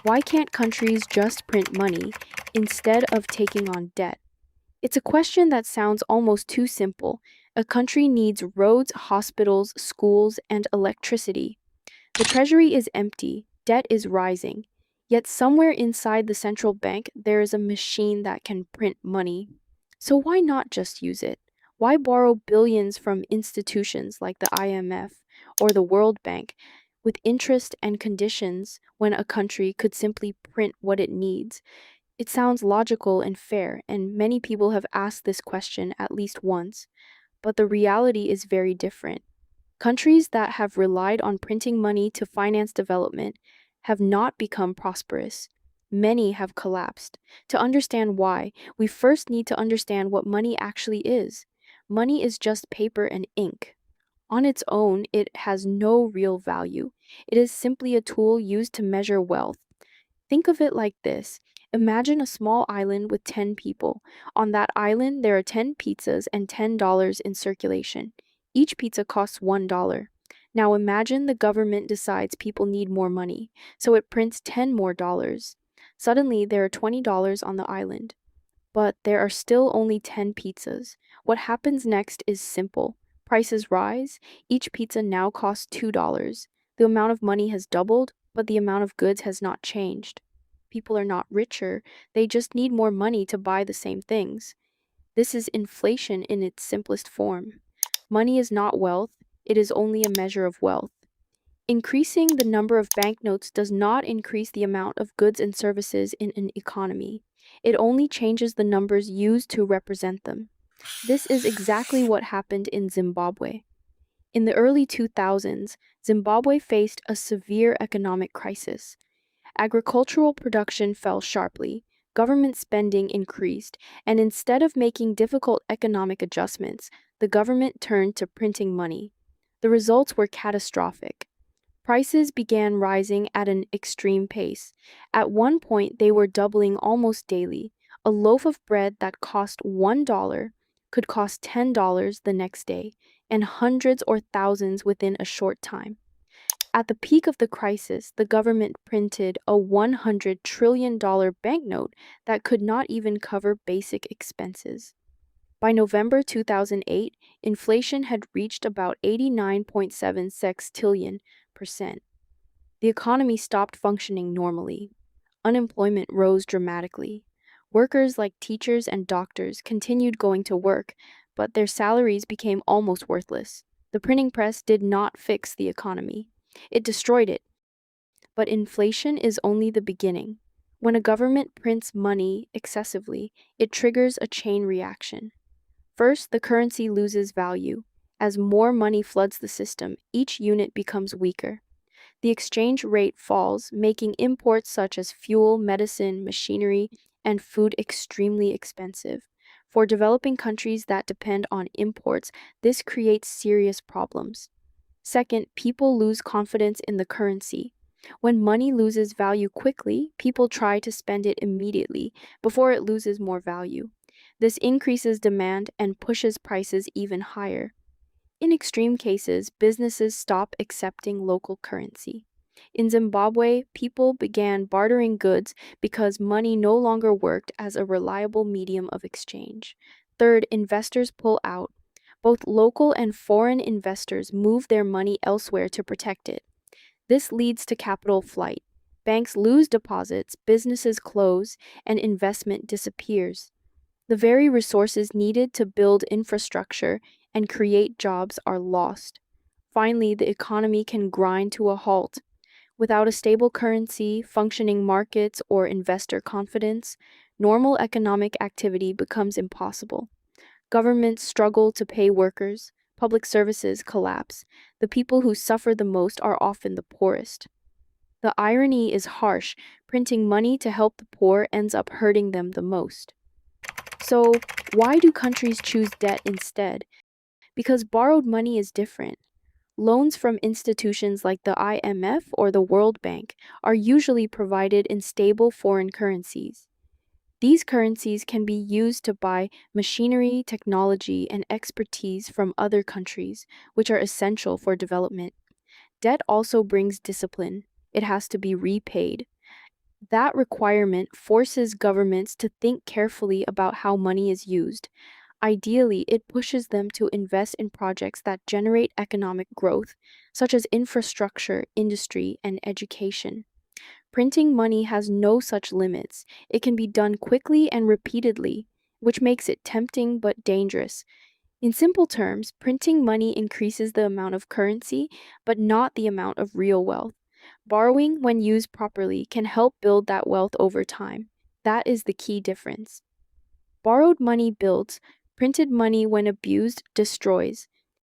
Why can't countries just print money instead of taking on debt? It's a question that sounds almost too simple. A country needs roads, hospitals, schools, and electricity. The treasury is empty, debt is rising. Yet somewhere inside the central bank, there is a machine that can print money. So why not just use it? Why borrow billions from institutions like the IMF or the World Bank with interest and conditions when a country could simply print what it needs? It sounds logical and fair, and many people have asked this question at least once, but the reality is very different. Countries that have relied on printing money to finance development have not become prosperous. Many have collapsed. To understand why, we first need to understand what money actually is. Money is just paper and ink. On its own, it has no real value. It is simply a tool used to measure wealth. Think of it like this. Imagine a small island with 10 people. On that island, there are 10 pizzas and $10 in circulation. Each pizza costs $1. Now imagine the government decides people need more money, so it prints 10 more dollars. Suddenly, there are $20 on the island, but there are still only 10 pizzas. What happens next is simple. Prices rise. Each pizza now costs $2. The amount of money has doubled, but the amount of goods has not changed. People are not richer, they just need more money to buy the same things. This is inflation in its simplest form. Money is not wealth, it is only a measure of wealth. Increasing the number of banknotes does not increase the amount of goods and services in an economy. It only changes the numbers used to represent them. This is exactly what happened in Zimbabwe. In the early 2000s, Zimbabwe faced a severe economic crisis. Agricultural production fell sharply, government spending increased, and instead of making difficult economic adjustments, the government turned to printing money. The results were catastrophic. Prices began rising at an extreme pace. At one point, they were doubling almost daily. A loaf of bread that cost $1 could cost $10 the next day, and hundreds or thousands within a short time. At the peak of the crisis, the government printed a $100 trillion banknote that could not even cover basic expenses. By November 2008, inflation had reached about 89.76 trillion%. The economy stopped functioning normally. Unemployment rose dramatically. Workers like teachers and doctors continued going to work, but their salaries became almost worthless. The printing press did not fix the economy. It destroyed it. But inflation is only the beginning. When a government prints money excessively, it triggers a chain reaction. First, the currency loses value. As more money floods the system, each unit becomes weaker. The exchange rate falls, making imports such as fuel, medicine, machinery, and food extremely expensive. For developing countries that depend on imports, this creates serious problems. Second, people lose confidence in the currency. When money loses value quickly, people try to spend it immediately before it loses more value. This increases demand and pushes prices even higher. In extreme cases, businesses stop accepting local currency. In Zimbabwe, people began bartering goods because money no longer worked as a reliable medium of exchange. Third, investors pull out. Both local and foreign investors move their money elsewhere to protect it. This leads to capital flight. Banks lose deposits, businesses close, and investment disappears. The very resources needed to build infrastructure and create jobs are lost. Finally, the economy can grind to a halt. Without a stable currency, functioning markets, or investor confidence, normal economic activity becomes impossible. Governments struggle to pay workers, public services collapse. The people who suffer the most are often the poorest. The irony is harsh. Printing money to help the poor ends up hurting them the most. So, why do countries choose debt instead? Because borrowed money is different. Loans from institutions like the IMF or the World Bank are usually provided in stable foreign currencies. These currencies can be used to buy machinery, technology, and expertise from other countries, which are essential for development. Debt also brings discipline. It has to be repaid. That requirement forces governments to think carefully about how money is used. Ideally, it pushes them to invest in projects that generate economic growth, such as infrastructure, industry, and education. Printing money has no such limits. It can be done quickly and repeatedly, which makes it tempting but dangerous. In simple terms, printing money increases the amount of currency, but not the amount of real wealth. Borrowing, when used properly, can help build that wealth over time. That is the key difference. Borrowed money builds, printed money, when abused, destroys.